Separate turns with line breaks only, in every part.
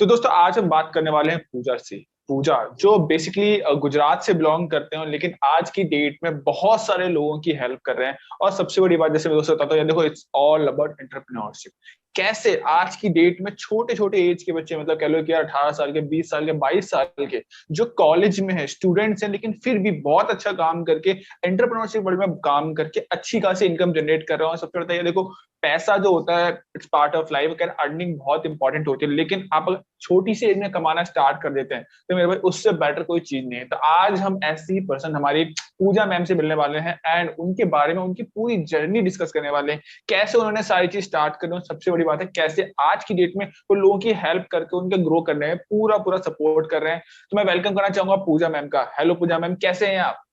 दोस्तों आज हम बात करने वाले हैं पूजा से। पूजा जो बेसिकली गुजरात से बिलोंग करते हैं, लेकिन आज की डेट में बहुत सारे लोगों की हेल्प कर रहे हैं। और सबसे बड़ी बात, जैसे मैं दोस्तों बताता हूँ, देखो इट्स ऑल अबाउट एंटरप्रेन्योरशिप। कैसे आज की डेट में छोटे छोटे एज के बच्चे, मतलब कह लो कि यार 18 साल के, 20 साल के, 22 साल के, जो कॉलेज में है, स्टूडेंट्स हैं, लेकिन फिर भी बहुत अच्छा काम करके एंटरप्रेन्योरशिप वर्ल्ड में काम करके अच्छी खासी इनकम जनरेट कर रहे हो। सबसे बड़ा ये देखो, पैसा जो होता है it's part of life, can earning बहुत इंपॉर्टेंट होती है, लेकिन आप अगर छोटी सी एज में कमाना स्टार्ट कर देते हैं तो मेरे भाई उससे बेटर कोई चीज नहीं है। तो आज हम ऐसी ही पर्सन हमारी पूजा मैम से मिलने वाले हैं एंड उनके बारे में, उनकी पूरी जर्नी डिस्कस करने वाले हैं। कैसे उन्होंने सारी चीज स्टार्ट करनी है, सबसे बड़ी बात है कैसे आज की डेट में वो लोगों की हेल्प करके उनके ग्रो करने में पूरा पूरा सपोर्ट कर रहे हैं। तो मैं वेलकम करना चाहूंगा पूजा मैम का। हेलो पूजा मैम, कैसे हैं आप?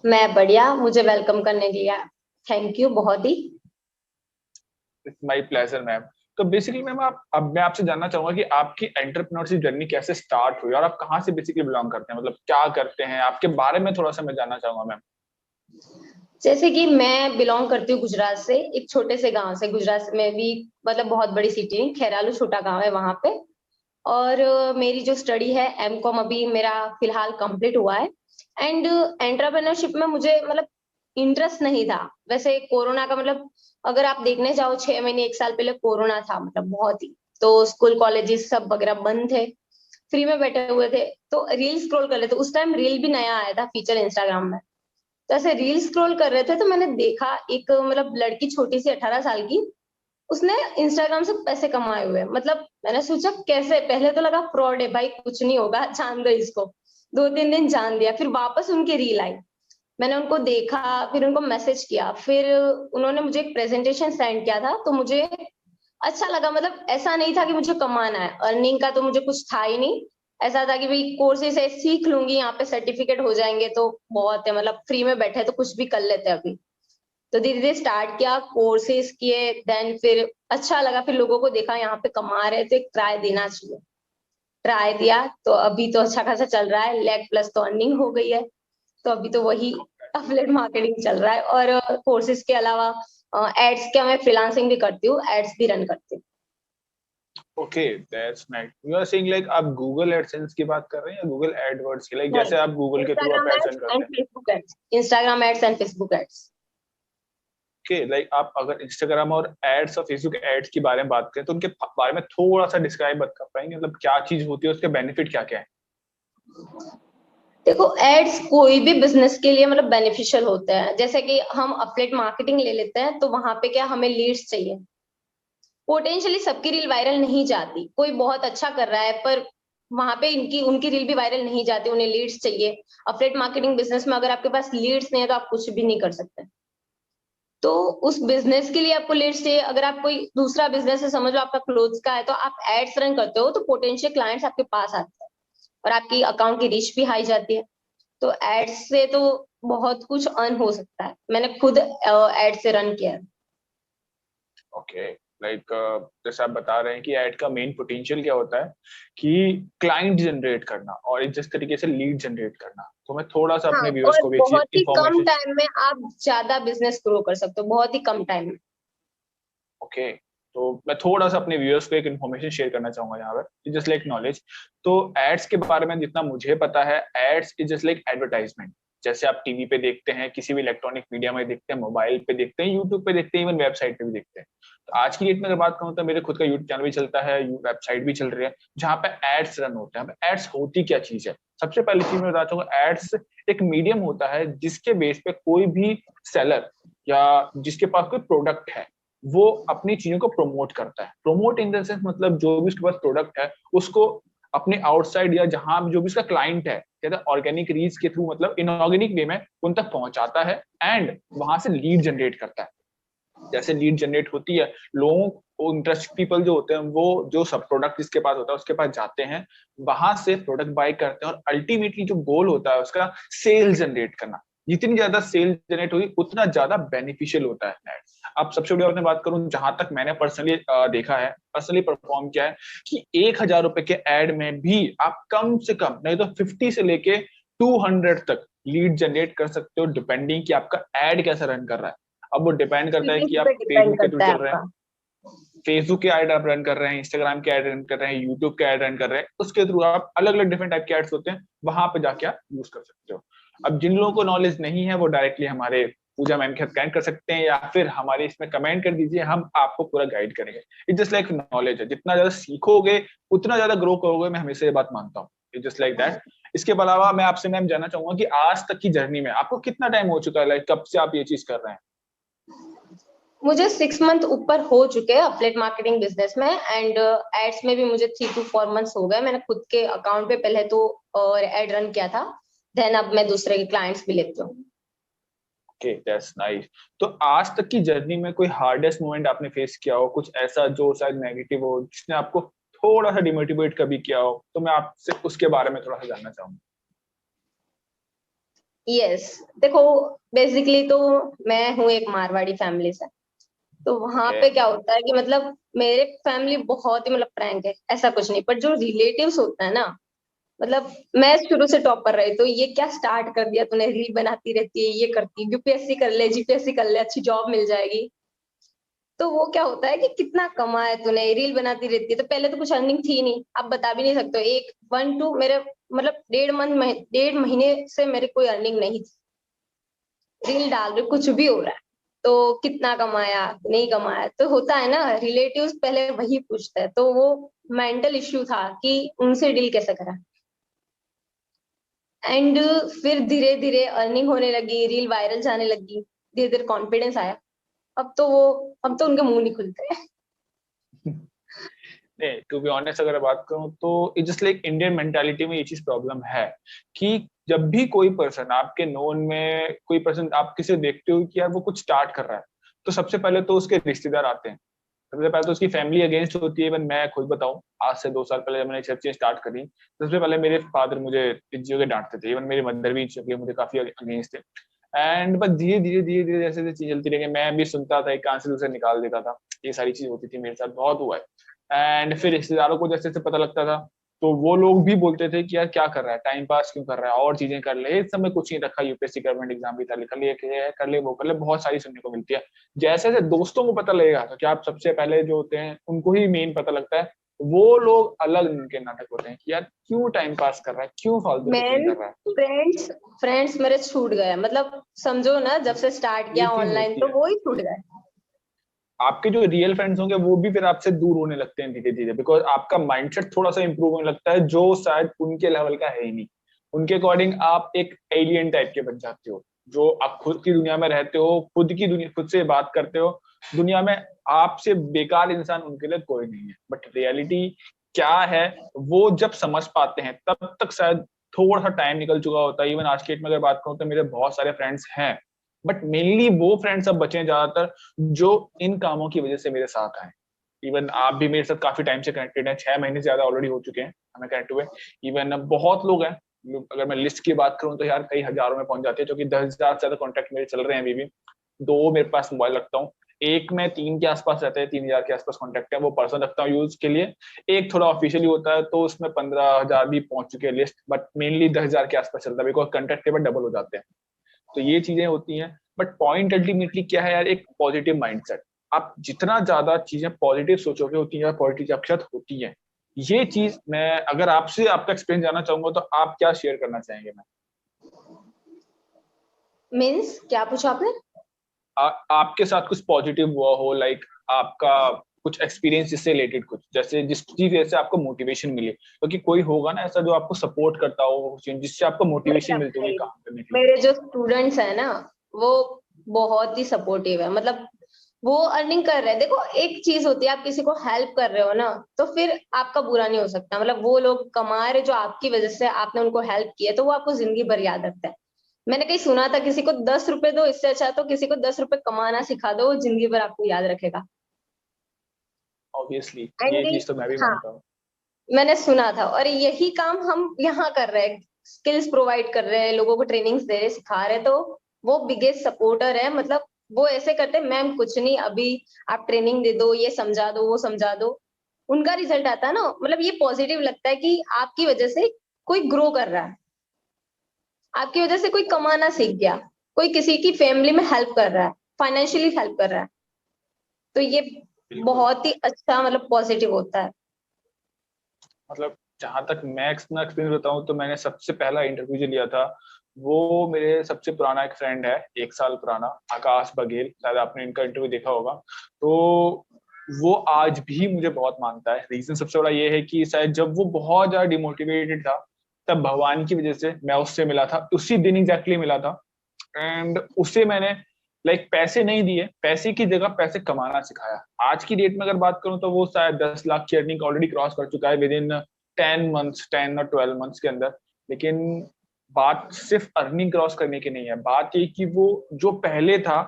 मैं बढ़िया। मुझे वेलकम करने के लिए थैंक यू बहुत ही।
It's my pleasure ma'am. So basically ma'am, आप अब मैं आपसे जानना चाहूंगा कि आपकी एंटरप्रेन्योरशिप जर्नी कैसे स्टार्ट हुई और आप कहाँ से बेसिकली बिलोंग करते हैं, मतलब क्या करते हैं, आपके बारे में थोड़ा सा मैं जानना चाहूंगा मैम।
जैसे कि मैं बिलोंग करती हूँ गुजरात से, एक छोटे से गांव से। गुजरात में भी मतलब बहुत बड़ी सिटी है, खैरालू छोटा गांव है वहां पे। और मेरी जो स्टडी है एमकॉम अभी मेरा फिलहाल कंप्लीट हुआ है। एंड एंटरप्रेन्योरशिप में मुझे मतलब इंटरेस्ट नहीं था। वैसे कोरोना का मतलब अगर आप देखने जाओ 6 महीने 1 साल पहले कोरोना था, मतलब बहुत ही। तो स्कूल कॉलेजेस सब वगैरह बंद थे, फ्री में बैठे हुए थे। तो रील स्क्रॉल कर रहे थे, उस टाइम रील भी नया आया था फीचर इंस्टाग्राम में। तो ऐसे रील स्क्रॉल कर रहे थे तो मैंने देखा एक मतलब लड़की छोटी सी 18 साल की, उसने इंस्टाग्राम से पैसे कमाए हुए हैं। मतलब मैंने सोचा कैसे, पहले तो लगा फ्रॉड है भाई, कुछ नहीं होगा, जान दो इसको। 2-3 दिन जान दिया, फिर वापस उनकी रील आई। मैंने उनको देखा, फिर उनको मैसेज किया, फिर उन्होंने मुझे एक प्रेजेंटेशन सेंड किया था तो मुझे अच्छा लगा। मतलब ऐसा नहीं था कि मुझे कमाना है, अर्निंग का तो मुझे कुछ था ही नहीं। ऐसा था कि भाई कोर्सेज है, सीख लूंगी, यहाँ पे सर्टिफिकेट हो जाएंगे तो बहुत है, मतलब फ्री में बैठे तो कुछ भी कर लेते हैं अभी। तो धीरे धीरे स्टार्ट किया, कोर्सेज किए, देन फिर अच्छा लगा, फिर लोगों को देखा यहाँ पे कमा रहे तो एक ट्राई देना चाहिए। ट्राई दिया तो अभी तो अच्छा खासा चल रहा है, लैख प्लस तो अर्निंग हो गई है। तो अभी तो वही अफिलिएट मार्केटिंग चल रहा है। और कोर्सेज के अलावा एड्स का मैं फ्रीलांसिंग भी करती हूँ, एड्स भी रन करती हूँ।
Okay, that's nice. You are saying like आप गूगल एडसेंस की बात कर रहे हैं या गूगल एडवर्ड्स की, लाइक
नहीं,
जैसे आप गूगल के थ्रू आप
इंस्टाग्राम
एड्स रन
एड्स
करते
एंड
हैं?
Facebook ads, Instagram ads and Facebook ads.
Okay, like आप अगर इंस्टाग्राम और एड्स और फेसबुक एड्स के बारे में बात करें तो उनके बारे में थोड़ा सा डिस्क्राइब कर पाएंगे, मतलब क्या चीज होती है, उसके बेनिफिट क्या क्या है?
देखो, एड्स कोई भी बिजनेस के लिए मतलब बेनिफिशियल होते हैं। जैसे कि हम अफिलिएट मार्केटिंग ले लेते हैं तो वहां पे क्या हमें लीड्स चाहिए। पोटेंशियली सबकी रील वायरल नहीं जाती, कोई बहुत अच्छा कर रहा है पर वहां पे इनकी उनकी रील भी वायरल नहीं जाती, उन्हें लीड्स चाहिए। अफिलिएट मार्केटिंग बिजनेस में अगर आपके पास लीड्स नहीं है तो आप कुछ भी नहीं कर सकते। तो उस बिजनेस के लिए आपको लीड्स चाहिए। अगर आप कोई दूसरा बिजनेस है, समझ लो आपका क्लोथ्स का है, तो आप एड्स रन करते हो तो पोटेंशियल क्लाइंट्स आपके पास आते हैं और आपकी अकाउंट की रीच भी हाई जाती है। तो एड्स से तो बहुत कुछ अर्न हो सकता है, मैंने खुद एड से रन किया है।
ओके, लाइक जैसे आप बता रहे हैं कि एड का मेन पोटेंशियल क्या होता है कि क्लाइंट जनरेट करना और जिस तरीके से लीड जनरेट करना। तो मैं थोड़ा सा
हाँ,
अपने व्यूअर्स
और
को भी एक चीज
बहुत ही कम
इंफॉर्मेशन।
टाइम में आप ज्यादा बिजनेस ग्रो कर सकते हो, बहुत ही कम टाइम में।
ओके, तो मैं थोड़ा सा अपने व्यूअर्स को एक इन्फॉर्मेशन शेयर करना चाहूंगा यहाँ पर, जस्ट लाइक नॉलेज। तो एड्स के बारे में जितना मुझे पता है, ads is just like advertisement. जैसे आप टीवी पे देखते हैं, किसी भी इलेक्ट्रॉनिक मीडिया में देखते हैं, मोबाइल पे देखते हैं, यूट्यूब पे देखते हैं, इवन वेबसाइट पे भी देखते हैं। तो आज की डेट में अगर बात करूँ तो मेरे खुद का यूट्यूब चैनल भी चलता है, वेबसाइट भी चल रही है, जहाँ पे एड्स रन होते हैं। एड्स होती क्या चीज है? सबसे पहली चीज मैं बताता हूँ, एड्स एक मीडियम होता है जिसके बेस पे कोई भी सेलर या जिसके पास कोई प्रोडक्ट है, वो अपनी चीजों को प्रमोट करता है। प्रमोट इन द सेंस, मतलब जो भी उसके पास प्रोडक्ट है उसको अपने आउटसाइड या जहां जो भी उसका क्लाइंट है, कहता है ऑर्गेनिक रीच के थ्रू, मतलब इनऑर्गेनिक वे में उन तक पहुंचाता है एंड वहां से लीड जनरेट करता है। जैसे लीड जनरेट होती है, लोगों को इंटरेस्ट पीपल जो होते हैं वो जो सब प्रोडक्ट जिसके पास होता है उसके पास जाते हैं, वहां से प्रोडक्ट बाय करते हैं और अल्टीमेटली जो गोल होता है उसका सेल जनरेट करना। जितनी ज्यादा सेल जनरेट होगी उतना ज्यादा बेनिफिशियल होता है। अब सबसे बड़ी अपने बात करूं, जहां तक मैंने पर्सनली देखा है, पर्सनली परफॉर्म किया है, कि 1,000 रुपए के एड में भी आप कम से कम नहीं तो 50 से लेके 200 तक लीड जनरेट कर सकते हो, डिपेंडिंग कि आपका एड कैसा रन कर रहा है। अब वो डिपेंड करता है कि
सीपीसी पे
आप
डिपेंड
फेसबुक के थ्रू
करता है
चल रहे हैं।
आपका।
फेसबुक के ऐड आप रन कर रहे हैं, इंस्टाग्राम के ऐड रन कर रहे हैं, यूट्यूब के ऐड रन कर रहे हैं, उसके थ्रू आप अलग अलग डिफरेंट टाइप के एड्स होते हैं, वहां पे जाके आप यूज कर सकते हो। अब जिन लोगों को नॉलेज नहीं है वो डायरेक्टली हमारे पूजा मैम के साथ कनेक्ट कर सकते हैं, या फिर हमारे इसमें कमेंट कर दीजिए, हम आपको पूरा गाइड करेंगे। इट जस्ट लाइक नॉलेज है, जितना ज्यादा सीखोगे उतना ज्यादा ग्रो करोगे, मैं हमेशा ये बात मानता हूँ। It just like that. इसके अलावा मैं आपसे मैम जानना चाहूंगा कि आज तक की जर्नी में आपको कितना टाइम हो चुका है, लाइक कब से आप ये चीज कर रहे हैं?
मुझे 6 मंथ ऊपर हो चुके हैं अफिलिएट मार्केटिंग बिजनेस में, एंड एड्स में भी मुझे 3 to 4 मंथ्स हो गए। मैंने खुद के अकाउंट पे पहले तो और एड रन किया था, देन अब मैं दूसरे के क्लाइंट्स भी लेती हूँ।
Okay, that's nice. तो आज तक की जर्नी में कोई हार्डेस्ट मोमेंट आपने फेस किया हो, कुछ ऐसा जो शायद नेगेटिव हो, जिसने आपको थोड़ा सा डिमोटिवेट कभी किया हो, तो मैं आपसे उसके बारे में थोड़ा सा जानना चाहूंगा।
यस, देखो, बेसिकली तो मैं हूँ एक मारवाड़ी फैमिली से, तो वहां
ओके।
पे क्या होता है कि मतलब मेरे फैमिली बहुत ही मतलब प्रैंक है, ऐसा कुछ नहीं, पर जो रिलेटिव्स होता है ना, मतलब मैं शुरू से टॉप कर रही, तो ये क्या स्टार्ट कर दिया तूने, रील बनाती रहती है, ये करती है, यूपीएससी कर ले, जीपीएससी कर ले, अच्छी जॉब मिल जाएगी। तो वो क्या होता है कि कितना कमाया तूने, रील बनाती रहती है, तो पहले तो कुछ अर्निंग थी नहीं, आप बता भी नहीं सकते हो। एक 1 2 मेरे मतलब 1.5 महीने से मेरे कोई अर्निंग नहीं थी। रील डाल रहे कुछ भी हो रहा है, तो कितना कमाया नहीं कमाया, तो होता है ना, रिलेटिव्स पहले वही पूछते हैं, तो वो मेंटल इश्यू था कि उनसे डील कैसे करा। एंड फिर धीरे धीरे अर्निंग होने लगी, रील वायरल जाने लगी, धीरे धीरे कॉन्फिडेंस आया। अब तो वो अब तो उनके मुंह नहीं खुलते।
नहीं, टू बी ऑनेस्ट अगर बात करूं तो it just like Indian mentality में ये चीज प्रॉब्लम है कि जब भी कोई पर्सन आपके नोन में, कोई पर्सन आप किसे देखते हो कि यार वो कुछ स्टार्ट कर रहा है, तो सबसे पहले तो उसके रिश्तेदार आते हैं, सबसे पहले तो उसकी फैमिली अगेंस्ट होती है। इवन मैं खुद बताऊं, आज से 2 साल पहले जब मैंने सब चीजें स्टार्ट करी, सबसे पहले मेरे फादर मुझे इस चीजों के डांटते थे, इवन मेरी मदर भी मुझे काफी अगेंस्ट थे। एंड बस धीरे धीरे धीरे धीरे जैसे जैसे चीज चलती रही, मैं भी सुनता था, एक कान से दूसरे निकाल देता था, ये सारी चीज होती थी, मेरे साथ बहुत हुआ है। एंड फिर रिश्तेदारों को जैसे जैसे पता लगता था, तो वो लोग भी बोलते थे कि यार क्या कर रहा है, टाइम पास क्यों कर रहा है, और चीजें कर ले, इस समय कुछ नहीं रखा, यूपीएससी गवर्नमेंट एग्जाम भी था, कर ले, कर ले, वो कर ले, बहुत सारी सुनने को मिलती है। जैसे जैसे दोस्तों को पता लगेगा तो क्या, आप सबसे पहले जो होते हैं उनको ही मेन पता लगता है, वो लोग अलग उनके नाटक होते हैं कि यार क्यों टाइम पास कर रहा है, क्यों फालतू की चीजें
मैन
कर रहा है।
फ्रेंड्स फ्रेंड्स मेरे छूट गए, मतलब समझो ना, जब से स्टार्ट
ये
किया
चीज
ऑनलाइन
होती
तो
है,
वो ही छूट गए।
आपके जो रियल फ्रेंड्स होंगे वो भी फिर आपसे दूर होने लगते हैं धीरे धीरे, बिकॉज आपका माइंडसेट थोड़ा सा इंप्रूव होने लगता है, जो शायद उनके लेवल का है ही नहीं। उनके अकॉर्डिंग आप एक एलियन टाइप के बन जाते हो, जो आप खुद की दुनिया में रहते हो, खुद की दुनिया, खुद से बात करते हो दुनिया में, आपसे बेकार इंसान उनके लिए कोई नहीं है। बट रियलिटी क्या है, वो जब समझ पाते हैं तब तक शायद थोड़ा सा टाइम निकल चुका होता है। इवन आज के डेट में अगर बात करूं तो मेरे बहुत सारे फ्रेंड्स हैं, बट मेनली वो फ्रेंड्स अब बचे हैं ज्यादातर जो इन कामों की वजह से मेरे साथ आए। इवन आप भी मेरे साथ काफी टाइम से कनेक्टेड हैं, 6 महीने से ज्यादा ऑलरेडी हो चुके हैं हमें कनेक्ट हुए। इवन बहुत लोग हैं, अगर मैं लिस्ट की बात करूं तो यार कई हजारों में पहुंच जाते हैं, जो कि 10,000 से ज्यादा कॉन्टेक्ट मेरे चल रहे हैं अभी भी। दो मेरे पास मोबाइल रखता हूँ, एक में 3 के आसपास रहते हैं, 3,000 के आसपास कॉन्टेक्ट है, वो पर्सनल रखता हूँ यूज के लिए। एक थोड़ा ऑफिशियली होता है तो उसमें 15,000 भी पहुंच चुके हैं लिस्ट, बट मेनली 10,000 के आसपास चलता है, बिकॉज कॉन्टेक्ट टेबल डबल हो जाते हैं। तो ये चीजें होती हैं। बट पॉइंट अल्टीमेटली क्या है यार, एक पॉजिटिव माइंडसेट। आप जितना ज्यादा चीजें पॉजिटिव सोचोगे होती है, पॉजिटिव आपके साथ होती है। ये चीज मैं अगर आपसे आपका एक्सपीरियंस जानना चाहूंगा तो आप क्या शेयर करना चाहेंगे? मैं
मीन्स क्या पूछा आपने?
आपके साथ कुछ पॉजिटिव हुआ हो, लाइक आपका कुछ एक्सपीरियंस इससे रिलेटेड, कुछ जैसे जिस चीज वजह से आपको मोटिवेशन मिले, क्योंकि कोई होगा ना ऐसा जो आपको सपोर्ट करता हो, जिससे आपको मोटिवेशन मिलती होगी काम करने के लिए।
मेरे जो स्टूडेंट्स है ना, वो बहुत ही सपोर्टिव है, मतलब वो अर्निंग कर रहे हैं। देखो, एक चीज होती है, आप किसी को हेल्प कर रहे हो ना, तो फिर आपका बुरा नहीं हो सकता। मतलब वो लोग कमा रहे जो आपकी वजह से, आपने उनको हेल्प की है, तो वो आपको जिंदगी भर याद रखता है। मैंने कहीं सुना था, किसी को 10 रुपए दो, इससे अच्छा तो किसी को 10 रुपए कमाना सिखा दो, वो जिंदगी भर आपको याद रखेगा।
ऑब्वियसली ये
एंड
चीज तो मैं भी
हाँ,
मानता हूँ।
मैंने सुना था, और यही काम हम यहाँ कर रहे हैं, स्किल्स प्रोवाइड कर रहे हैं, लोगों को ट्रेनिंग्स दे रहे, सिखा रहे हैं, तो वो बिगेस्ट सपोर्टर है। मतलब वो ऐसे करते हैं, मैम कुछ नहीं, अभी आप ट्रेनिंग दे दो, ये समझा दो, वो समझा दो, उनका रिजल्ट आता है ना। मतलब ये पॉजिटिव लगता है कि आपकी वजह से कोई ग्रो कर रहा है, आपकी वजह से कोई कमाना सीख गया, कोई किसी की फैमिली में हेल्प कर रहा है, फाइनेंशियली हेल्प कर रहा है। तो ये
बिल्कुल।
बहुत ही अच्छा मतलब पॉजिटिव होता है।
मतलब जहां तक मैं अपना एक्सपीरियंस बताऊं तो मैंने सबसे पहला इंटरव्यू जो लिया था वो मेरे सबसे पुराना एक फ्रेंड है, 1 साल पुराना, आकाश बघेल, शायद आपने इनका इंटरव्यू देखा होगा। तो वो आज भी मुझे बहुत मानता है। रीजन सबसे बड़ा ये है कि शायद जब वो बहुत ज्यादा डिमोटिवेटेड था तब भगवान की वजह से मैं उससे मिला था, उसी दिन एग्जैक्टली मिला था। एंड उसे मैंने पैसे नहीं दिए, पैसे की जगह पैसे कमाना सिखाया। आज की डेट में अगर बात करूं तो वो शायद 10 लाख की अर्निंग ऑलरेडी क्रॉस कर चुका है विद इन 10 मंथ्स, 10 और 12 मंथ्स के अंदर। लेकिन बात सिर्फ अर्निंग क्रॉस करने की नहीं है, बात ये कि वो जो पहले था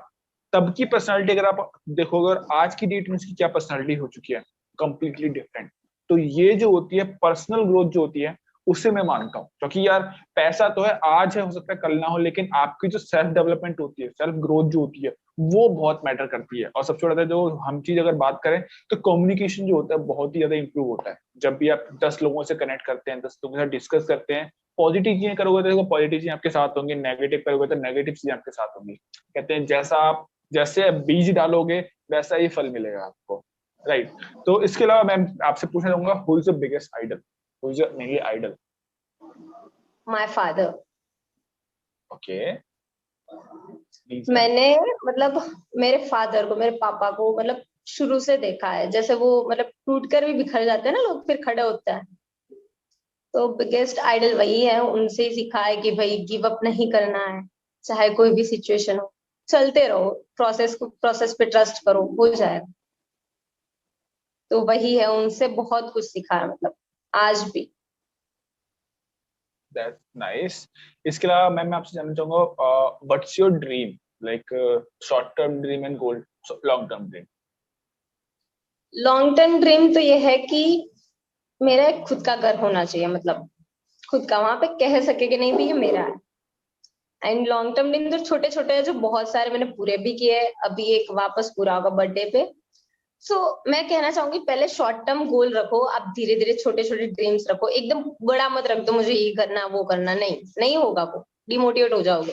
तब की पर्सनालिटी अगर आप देखोगे और आज की डेट में उसकी क्या पर्सनालिटी हो चुकी है, कंप्लीटली डिफरेंट। तो ये जो होती है पर्सनल ग्रोथ जो होती है उसे मैं मानता हूँ, क्योंकि यार पैसा तो है, आज है, हो सकता है कल ना हो, लेकिन आपकी जो सेल्फ डेवलपमेंट होती है, सेल्फ ग्रोथ जो होती है, वो बहुत मैटर करती है। और सबसे बड़ा जो हम चीज अगर बात करें तो कम्युनिकेशन जो होता है बहुत ही ज्यादा इंप्रूव होता है। जब भी आप 10 लोगों से कनेक्ट करते हैं, 10 लोगों के साथ डिस्कस करते हैं, पॉजिटिव चीजें करोगे तो पॉजिटिव चीजें आपके साथ होंगी, नेगेटिव करोगे तो नेगेटिव चीजें आपके साथ होंगी। कहते हैं जैसे बीज डालोगे वैसा ही फल मिलेगा आपको, राइट। तो इसके अलावा मैं आपसे पूछना चाहूंगा, who is the biggest idol, who is your mainly idol?
My father.
Okay, reason?
मैंने मतलब मेरे फादर को, मेरे पापा को मतलब शुरू से देखा है, जैसे वो मतलब टूट कर भी बिखर जाते हैं ना लोग, फिर खड़े होते हैं। तो बिगेस्ट आइडल वही है, उनसे ही सीखा है कि भाई गिव अप नहीं करना है, चाहे कोई भी सिचुएशन हो, चलते रहो, प्रोसेस पे ट्रस्ट करो, हो जाएगा। तो वही है, उनसे बहुत कुछ सीखा है मतलब आज भी।
That's nice. इसके अलावा मैं आपसे जानना चाहूंगा, what's your dream, like short term dream and goal, long term dream?
Long term dream तो ये है कि मेरा एक खुद का घर होना चाहिए, मतलब खुद का, वहां पे कह सके कि नहीं भी ये मेरा है। एंड लॉन्ग टर्म ड्रीम तो छोटे छोटे है, जो बहुत सारे मैंने पूरे भी किए हैं, अभी एक वापस पूरा होगा बर्थडे पे। सो मैं कहना चाहूंगी पहले शॉर्ट टर्म गोल रखो, आप धीरे धीरे छोटे छोटे ड्रीम्स रखो, एकदम बड़ा मत रख दो मुझे ये करना वो करना, नहीं नहीं होगा, वो डिमोटिवेट हो जाओगे।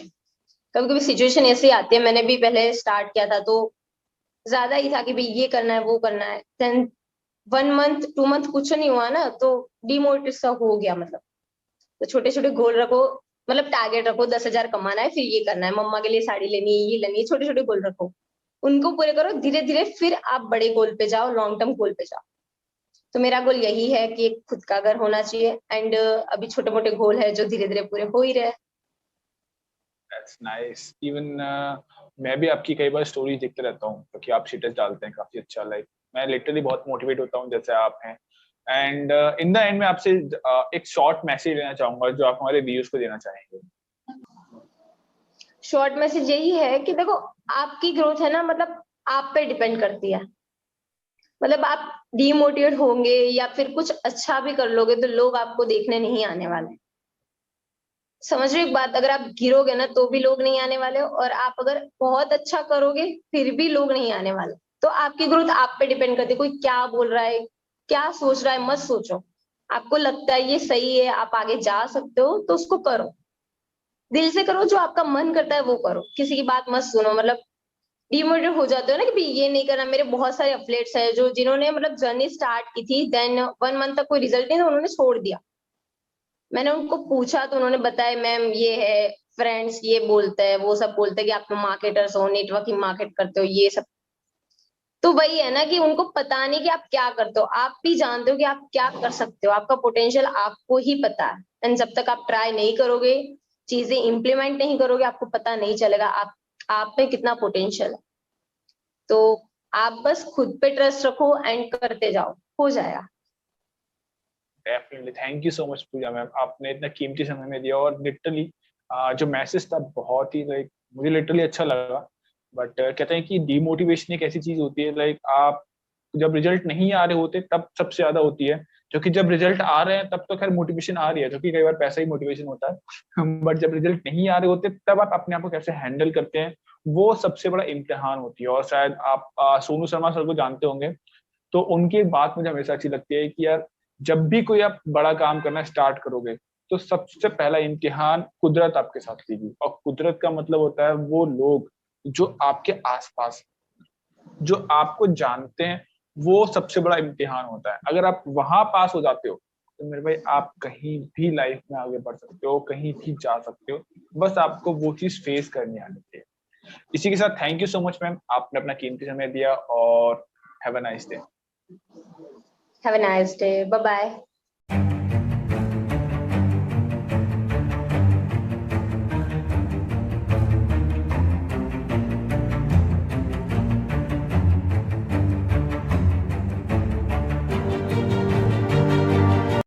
कभी कभी सिचुएशन ऐसी आती है, मैंने भी पहले स्टार्ट किया था तो ज्यादा ही था कि भाई ये करना है वो करना है, देन 1 मंथ 2 मंथ कुछ नहीं हुआ ना, तो डिमोटिवेट सा हो गया मतलब। तो छोटे छोटे गोल रखो, मतलब टारगेट रखो, 10,000 कमाना है, फिर ये करना है, मम्मा के लिए साड़ी लेनी है, ये लेनी है, छोटे छोटे गोल रखो, उनको पूरे करो धीरे धीरे, फिर आप बड़े गोल पे जाओ, लॉन्ग टर्म गोल पे जाओ। तो मेरा गोल यही है कि एक खुद का घर होना चाहिए, एंड अभी छोटे मोटे गोल है जो धीरे धीरे पूरे हो ही रहे।
That's nice. इवन मैं भी आपकी कई बार स्टोरीज देखते रहता हूँ, क्योंकि आप स्टेटस डालते हैं काफी अच्छा, लाइक मैं लिटरली बहुत मोटिवेट होता हूँ जैसे आप हैं। एंड इन द एंड में आपसे एक शॉर्ट मैसेज लेना चाहूंगा जो आप हमारे व्यूअर्स को देना चाहेंगे।
शॉर्ट मैसेज यही है कि देखो, आपकी ग्रोथ है ना, मतलब आप पे डिपेंड करती है। मतलब आप डीमोटिवेट होंगे या फिर कुछ अच्छा भी कर लोगे तो लोग आपको देखने नहीं आने वाले। समझ रहे हो एक बात, अगर आप गिरोगे ना तो भी लोग नहीं आने वाले, और आप अगर बहुत अच्छा करोगे फिर भी लोग नहीं आने वाले। तो आपकी ग्रोथ आप पे डिपेंड करती है, कोई क्या बोल रहा है, क्या सोच रहा है, मत सोचो। आपको लगता है ये सही है, आप आगे जा सकते हो, तो उसको करो, दिल से करो, जो आपका मन करता है वो करो, किसी की बात मत सुनो। मतलब डिमोटिवेट हो जाते हो ना कि भाई ये नहीं करना। मेरे बहुत सारे अपलेट्स हैं जो जिन्होंने मतलब जर्नी स्टार्ट की थी, देन 1 मंथ तक कोई रिजल्ट नहीं था, उन्होंने छोड़ दिया। मैंने उनको पूछा तो उन्होंने बताया मैम ये है, फ्रेंड्स ये बोलते हैं, वो सब बोलते हैं कि आप मार्केटर्स हो, नेटवर्किंग मार्केट करते हो, ये सब। तो वही है ना कि उनको पता नहीं कि आप क्या करते हो, आप भी जानते हो कि आप क्या कर सकते हो, आपका पोटेंशियल आपको ही पता है। एंड जब तक आप ट्राई नहीं करोगे, चीजें इंप्लीमेंट नहीं करोगे, आपको पता नहीं चलेगा आप में कितना पोटेंशियल है। तो आप बस खुद पे ट्रस्ट रखो एंड करते जाओ, हो जाएगा।
Definitely, thank you so much Pooja ma'am, आपने इतना कीमती समय में दिया। और लिटरली जो मैसेज था बहुत ही लाइक मुझे लिटरली अच्छा लगा। बट कहते हैं कि डीमोटिवेशन एक ऐसी चीज होती है, लाइक आप जब रिजल्ट नहीं आ रहे होते तब सबसे ज्यादा होती है, क्योंकि जब रिजल्ट आ रहे हैं तब तो खैर मोटिवेशन आ रही है, क्योंकि कई बार पैसा ही मोटिवेशन होता है। बट जब रिजल्ट नहीं आ रहे होते तब आप अपने आप को कैसे हैंडल करते हैं, वो सबसे बड़ा इम्तिहान होती है। और शायद आप सोनू शर्मा सर को जानते होंगे, तो उनकी एक बात मुझे हमेशा अच्छी लगती है कि यार जब भी कोई आप बड़ा काम करना स्टार्ट करोगे तो सबसे पहला इम्तिहान कुदरत आपके साथ लेगी। और कुदरत का मतलब होता है वो लोग जो आपके आसपास, जो आपको जानते हैं, वो सबसे बड़ा इम्तिहान होता है। अगर आप वहां पास हो जाते हो तो मेरे भाई आप कहीं भी लाइफ में आगे बढ़ सकते हो, कहीं भी जा सकते हो, बस आपको वो चीज फेस करनी आनी चाहिए। इसी के साथ thank you so much ma'am, आपने अपना कीमती समय दिया और have a nice day.
Have a nice day, bye bye.